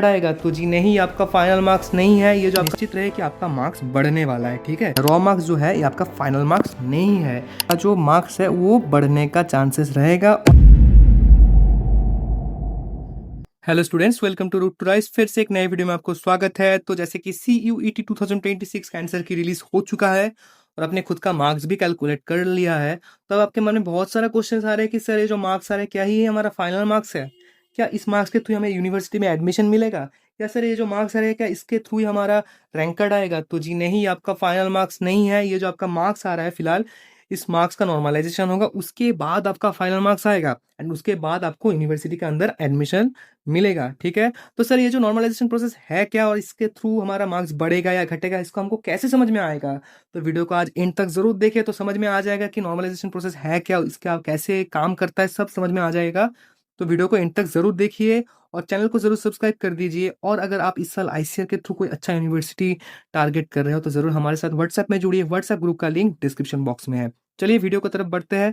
आएगा तो जी नहीं, आपका फाइनल मार्क्स नहीं है। ये जो आपका निश्चित रहे कि आपका मार्क्स बढ़ने वाला है, ठीक है। रॉ मार्क्स जो है ये आपका फाइनल मार्क्स नहीं है, जो मार्क्स है वो बढ़ने का चांसेस रहेगा। Hello students, welcome to Root to Rise. फिर से एक नए वीडियो में आपको स्वागत है। तो जैसे कि CUET 2026 का आंसर की रिलीज हो चुका है और आपने खुद का मार्क्स भी कैलकुलेट कर लिया है, तो अब आपके मन में बहुत सारा क्वेश्चन आ रहे हैं कि सर ये जो मार्क्स आ रहे हैं क्या ही हमारा फाइनल मार्क्स है? क्या इस मार्क्स के थ्रू हमें यूनिवर्सिटी में एडमिशन मिलेगा? या सर ये जो मार्क्स आ रहे हैं क्या इसके थ्रू ही हमारा रैंक कार्ड आएगा? तो जी नहीं, आपका फाइनल मार्क्स नहीं है। ये जो आपका मार्क्स आ रहा है फिलहाल, इस मार्क्स का नॉर्मलाइजेशन होगा, उसके बाद आपका फाइनल मार्क्स आएगा एंड उसके बाद आपको यूनिवर्सिटी के अंदर एडमिशन मिलेगा, ठीक है। तो सर ये जो नॉर्मलाइजेशन प्रोसेस है क्या और इसके थ्रू हमारा मार्क्स बढ़ेगा या घटेगा, इसको हमको कैसे समझ में आएगा? तो वीडियो को आज एंड तक जरूर देखें तो समझ में आ जाएगा कि नॉर्मलाइजेशन प्रोसेस है क्या, इसका कैसे काम करता है, सब समझ में आ जाएगा। तो वीडियो को एंड तक जरूर देखिए और चैनल को जरूर सब्सक्राइब कर दीजिए। और अगर आप इस साल ICAR के थ्रू कोई अच्छा यूनिवर्सिटी टारगेट कर रहे हो तो जरूर हमारे साथ व्हाट्सएप में जुड़िए। व्हाट्सएप ग्रुप का लिंक डिस्क्रिप्शन बॉक्स में है। चलिए वीडियो की तरफ बढ़ते हैं।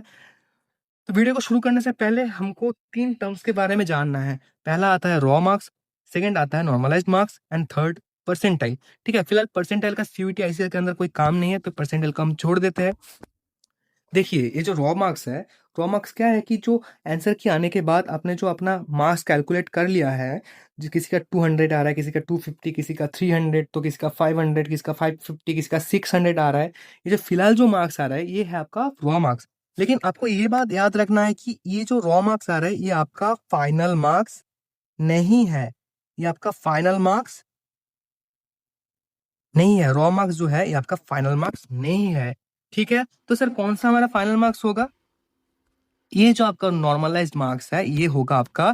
तो वीडियो को शुरू करने से पहले हमको 3 टर्म्स के बारे में जानना है। पहला आता है रॉ मार्क्स, सेकंड आता है normalised marks and third percentile, ठीक है। फिलहाल परसेंटाइल का CUET ICAR के अंदर कोई काम नहीं है तो परसेंटाइल का हम छोड़ देते हैं। देखिए ये जो रॉ मार्क्स है, रॉ मार्क्स क्या है कि जो आंसर की आने के बाद आपने जो अपना मार्क्स कैलकुलेट कर लिया है, जो किसी का 200 आ रहा है, किसी का 250, किसी का 300, तो किसी का 500, किसी का 550, किसी का 600 आ रहा है। ये जो फिलहाल जो मार्क्स आ रहा है ये है आपका रॉ मार्क्स। लेकिन आपको ये बात याद रखना है कि ये जो रॉ मार्क्स आ रहा है ये आपका फाइनल मार्क्स नहीं है। ये आपका फाइनल मार्क्स नहीं है। रॉ मार्क्स जो है ये आपका फाइनल मार्क्स नहीं है, ठीक है। तो सर कौन सा हमारा फाइनल मार्क्स होगा? ये जो आपका नॉर्मलाइज्ड मार्क्स है ये होगा आपका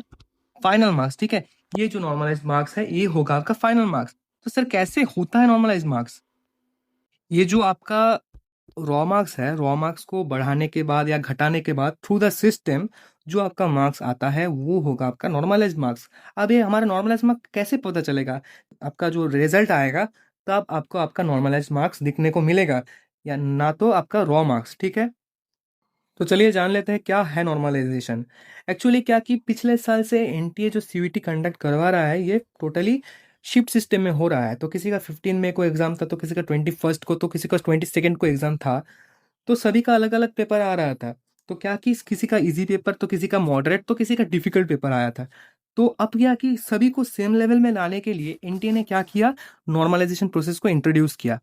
फाइनल मार्क्स, ठीक है। ये जो नॉर्मलाइज्ड मार्क्स है ये होगा आपका फाइनल मार्क्स। तो सर कैसे होता है नॉर्मलाइज्ड मार्क्स? ये जो आपका रॉ मार्क्स है, रॉ मार्क्स को बढ़ाने के बाद या घटाने के बाद थ्रू द सिस्टम जो आपका मार्क्स आता है वो होगा आपका नॉर्मलाइज्ड मार्क्स। अब ये हमारा नॉर्मलाइज्ड मार्क्स कैसे पता चलेगा? आपका जो रिजल्ट आएगा तब आपको आपका नॉर्मलाइज्ड मार्क्स दिखने को मिलेगा, या ना तो आपका रॉ मार्क्स, ठीक है। तो चलिए जान लेते हैं क्या है नॉर्मलाइजेशन। एक्चुअली क्या कि पिछले साल से NTA जो CUET कंडक्ट करवा रहा है ये टोटली शिफ्ट सिस्टम में हो रहा है। तो किसी का 15 मई को एग्जाम था, तो किसी का 21 को, तो किसी का 22 को एग्जाम था। तो सभी का अलग अलग पेपर आ रहा था। तो क्या कि किसी का इजी पेपर, तो किसी का मॉडरेट, तो किसी का डिफिकल्ट पेपर आया था। तो अब क्या कि सभी को सेम लेवल में लाने के लिए NTA ने क्या किया, नॉर्मलाइजेशन प्रोसेस को इंट्रोड्यूस किया।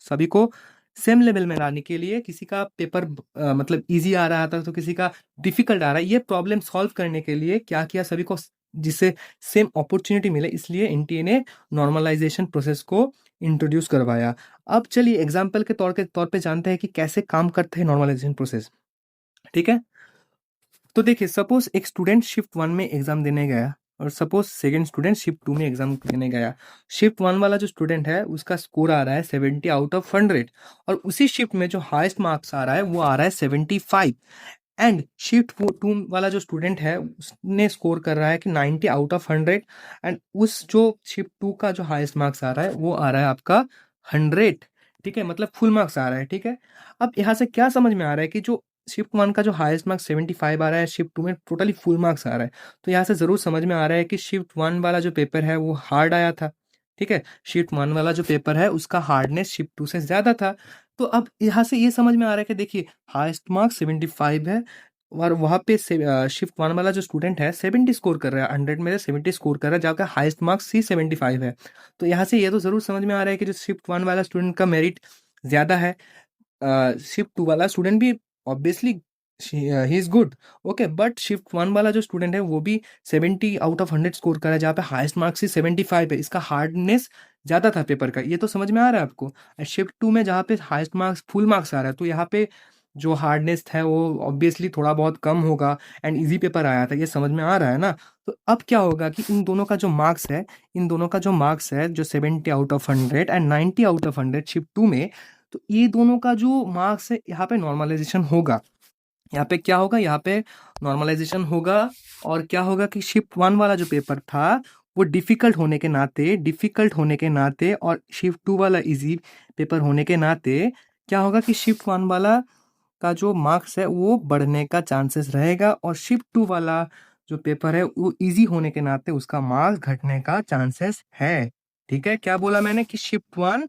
सभी को सेम लेवल में लाने के लिए किसी का पेपर मतलब इजी आ रहा था तो किसी का डिफिकल्ट आ रहा है, ये प्रॉब्लम सॉल्व करने के लिए क्या किया सभी को, जिससे सेम अपॉर्चुनिटी मिले, इसलिए NTA ने नॉर्मलाइजेशन प्रोसेस को इंट्रोड्यूस करवाया। अब चलिए एग्जाम्पल के तौर पे जानते हैं कि कैसे काम करते हैं नॉर्मलाइजेशन प्रोसेस, ठीक है। तो देखिए सपोज एक स्टूडेंट शिफ्ट 1 में एग्जाम देने गया और सपोज सेकंड स्टूडेंट शिफ्ट 2 में एग्जाम देने गया। शिफ्ट 1 वाला जो स्टूडेंट है उसका स्कोर आ रहा है 70 आउट ऑफ 100 और उसी शिफ्ट में जो हाईएस्ट मार्क्स आ रहा है वो आ रहा है 75। एंड शिफ्ट 2 वाला जो स्टूडेंट है उसने स्कोर कर रहा है कि 90 आउट ऑफ 100 एंड उस जो शिफ्ट 2 का जो हाईएस्ट मार्क्स आ रहा है वो आ रहा है आपका 100, ठीक है, मतलब फुल मार्क्स आ रहा है, ठीक है। अब यहाँ से क्या समझ में आ रहा है कि जो शिफ्ट 1 का जो हाईएस्ट मार्क्स 75 आ रहा है, शिफ्ट 2 में टोटली फुल मार्क्स आ रहा है। तो यहाँ से जरूर समझ में आ रहा है कि शिफ्ट 1 वाला जो पेपर है वो हार्ड आया था, ठीक है। शिफ्ट 1 वाला जो पेपर है उसका हार्डनेस शिफ्ट 2 से ज्यादा था। तो अब यहाँ से ये समझ में आ रहा है कि देखिए हाईएस्ट मार्क्स 75 है और वहाँ पे शिफ्ट 1 वाला जो स्टूडेंट है 70 स्कोर कर रहा है, 100 में से 70 स्कोर कर रहा है, जबकि हाईएस्ट मार्क्स ही 75 है। तो यहाँ से ये तो जरूर समझ में आ रहा है कि जो शिफ्ट 1 वाला स्टूडेंट का मेरिट ज्यादा है। शिफ्ट 2 वाला स्टूडेंट भी obviously he is good, okay, but shift 1 वाला जो स्टूडेंट है वो भी 70 आउट ऑफ 100 स्कोर कर रहा है, जहाँ पे हाईएस्ट मार्क्स ही 75 है। इसका हार्डनेस ज्यादा था पेपर का, ये तो समझ में आ रहा है आपको। शिफ्ट 2 में जहाँ पे हाईएस्ट मार्क्स फुल मार्क्स आ रहा है तो यहाँ पे जो हार्डनेस है वो ऑब्वियसली थोड़ा बहुत कम होगा एंड इजी पेपर आया था, ये समझ में आ रहा है ना। तो अब क्या होगा कि इन दोनों का जो मार्क्स है, इन दोनों का जो मार्क्स है जो 70 out of 100 and 90 out of 100 shift 2 में, तो ये दोनों का जो मार्क्स है यहाँ पे नॉर्मलाइजेशन होगा। यहाँ पे क्या होगा, यहाँ पे नॉर्मलाइजेशन होगा। और क्या होगा कि शिफ्ट 1 वाला जो पेपर था वो डिफिकल्ट होने के नाते और शिफ्ट 2 वाला इजी पेपर होने के नाते क्या होगा कि शिफ्ट 1 वाला का जो मार्क्स है वो बढ़ने का चांसेस रहेगा और शिफ्ट 2 वाला जो पेपर है वो इजी होने के नाते उसका मार्क्स घटने का चांसेस है। ठीक है, क्या बोला मैंने कि shift one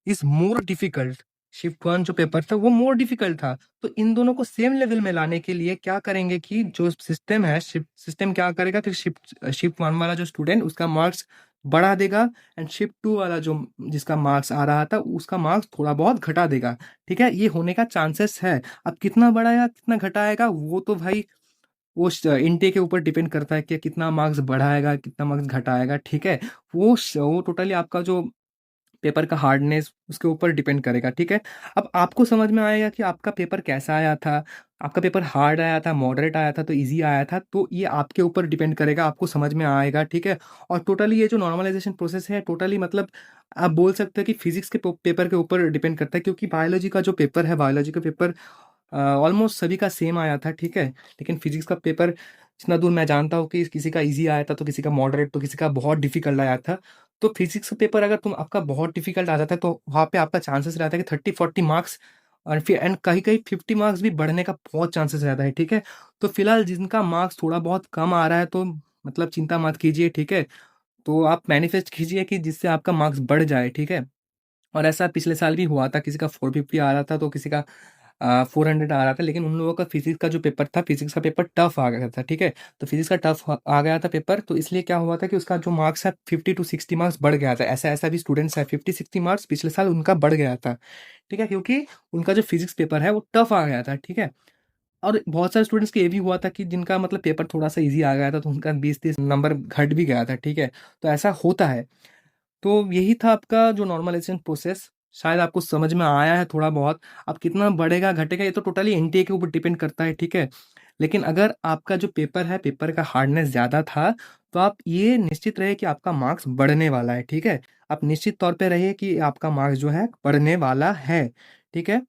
is more difficult. Shift one जो पेपर था वो मोर डिफिकल्ट था। तो इन दोनों को सेम लेवल में लाने के लिए क्या करेंगे कि जो सिस्टम है, शिफ्ट सिस्टम क्या करेगा कि शिफ्ट शिफ्ट वन वाला जो स्टूडेंट उसका मार्क्स बढ़ा देगा, एंड शिफ्ट टू वाला जो जिसका मार्क्स आ रहा था उसका मार्क्स थोड़ा बहुत घटा देगा। ठीक है, ये होने का चांसेस है। अब कितना बढ़ाया कितना घटाएगा वो तो भाई वो इनटेक के ऊपर डिपेंड करता है कि कितना मार्क्स बढ़ाएगा कितना मार्क्स घटाएगा। ठीक है, वो टोटली आपका जो पेपर का हार्डनेस उसके ऊपर डिपेंड करेगा। ठीक है, अब आपको समझ में आएगा कि आपका पेपर कैसा आया था। आपका पेपर हार्ड आया था, मॉडरेट आया था, तो इजी आया था, तो ये आपके ऊपर डिपेंड करेगा, आपको समझ में आएगा। ठीक है, और टोटली ये जो नॉर्मलाइजेशन प्रोसेस है टोटली मतलब आप बोल सकते हैं कि फिजिक्स के पेपर के ऊपर डिपेंड करता है, क्योंकि बायोलॉजी का जो पेपर है, बायोलॉजी का पेपर ऑलमोस्ट सभी का सेम आया था। ठीक है, लेकिन फिजिक्स का पेपर जितना दूर मैं जानता हूँ कि किसी का इजी आया था, तो किसी का मॉडरेट, तो किसी का बहुत डिफिकल्ट आया था। तो फिजिक्स का पेपर अगर तुम आपका बहुत डिफिकल्ट आ जाता है तो वहाँ पे आपका चांसेस रहता है कि 30-40 मार्क्स, और फिर एंड कहीं कहीं 50 मार्क्स भी बढ़ने का बहुत चांसेस रहता है। ठीक है, तो फिलहाल जिनका मार्क्स थोड़ा बहुत कम आ रहा है तो मतलब चिंता मत कीजिए। ठीक है, तो आप मैनिफेस्ट कीजिए कि जिससे आपका मार्क्स बढ़ जाए। ठीक है, और ऐसा पिछले साल भी हुआ था, किसी का 450 आ रहा था तो किसी का 400 आ रहा था, लेकिन उन लोगों का फिजिक्स का जो पेपर था, फिजिक्स का पेपर टफ आ गया था। ठीक है, तो फिजिक्स का टफ आ गया था पेपर, तो इसलिए क्या हुआ था कि उसका जो मार्क्स है 50-60 मार्क्स बढ़ गया था। ऐसा ऐसा भी स्टूडेंट्स है 50-60 मार्क्स पिछले साल उनका बढ़ गया था। ठीक है, क्योंकि उनका जो फिजिक्स पेपर है वो टफ आ गया था। ठीक है, और बहुत सारे स्टूडेंट्स के ये भी हुआ था कि जिनका मतलब पेपर थोड़ा सा इजी आ गया था तो उनका 20-30 नंबर घट भी गया था। ठीक है, तो ऐसा होता है। तो यही था आपका जो नॉर्मलाइजेशन प्रोसेस, शायद आपको समझ में आया है थोड़ा बहुत। अब कितना बढ़ेगा घटेगा ये तो टोटली एनटीए के ऊपर डिपेंड करता है। ठीक है, लेकिन अगर आपका जो पेपर है, पेपर का हार्डनेस ज़्यादा था, तो आप ये निश्चित रहे कि आपका मार्क्स बढ़ने वाला है। ठीक है, आप निश्चित तौर पे रहिए कि आपका मार्क्स जो है बढ़ने वाला है। ठीक है,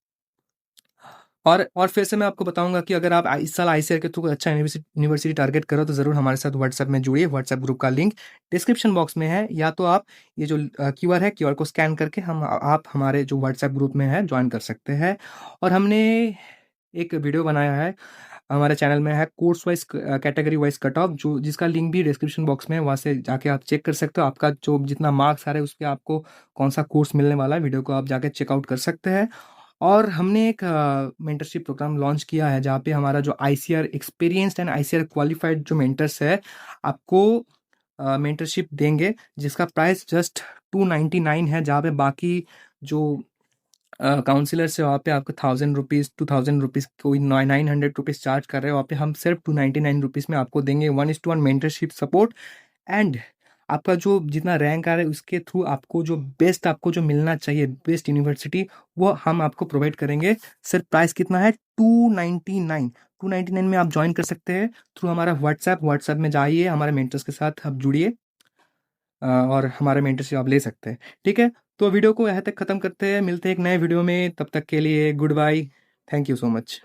और फिर से मैं आपको बताऊंगा कि अगर आप इस साल आईसीआर के थ्रू कोई अच्छा यूनिवर्सिटी टारगेट करो तो ज़रूर हमारे साथ व्हाट्सएप में जुड़िए। व्हाट्सएप ग्रुप का लिंक डिस्क्रिप्शन बॉक्स में है, या तो आप ये जो क्यूआर है, क्यूआर को स्कैन करके आप हमारे जो व्हाट्सएप ग्रुप में है ज्वाइन कर सकते हैं। और हमने एक वीडियो बनाया है हमारे चैनल में, है course wise category wise cut off, जो जिसका लिंक भी डिस्क्रिप्शन बॉक्स में है, वहाँ से जाके आप चेक कर सकते हो आपका जो जितना मार्क्स आ रहा है उस पर आपको कौन सा कोर्स मिलने वाला है। वीडियो को आप जाके चेकआउट कर सकते हैं। और हमने एक मेंटरशिप प्रोग्राम लॉन्च किया है जहाँ पे हमारा जो ICR experienced and ICR qualified जो मेंटर्स है आपको मेंटरशिप देंगे, जिसका प्राइस जस्ट 299 है। जहाँ पे बाकी जो काउंसिलर्स है वहाँ पे आपको 1000 रुपीज़ 2000 रुपीज़, कोई 900 रुपीज़ चार्ज कर रहे हो, वहाँ पे हम सिर्फ 299 रुपीज़ में आपको देंगे 1:1 मेंटरशिप सपोर्ट। एंड आपका जो जितना रैंक आ रहा है उसके थ्रू आपको जो बेस्ट आपको जो मिलना चाहिए, बेस्ट यूनिवर्सिटी, वो हम आपको प्रोवाइड करेंगे। सिर्फ प्राइस कितना है 299 में आप ज्वाइन कर सकते हैं थ्रू हमारा व्हाट्सएप में जाइए, हमारे मेंटर्स के साथ आप जुड़िए और हमारे मेंटरशिप आप ले सकते हैं। ठीक है, तो वीडियो को यहाँ तक ख़त्म करते हैं, मिलते हैं एक नए वीडियो में, तब तक के लिए goodbye, thank you so much.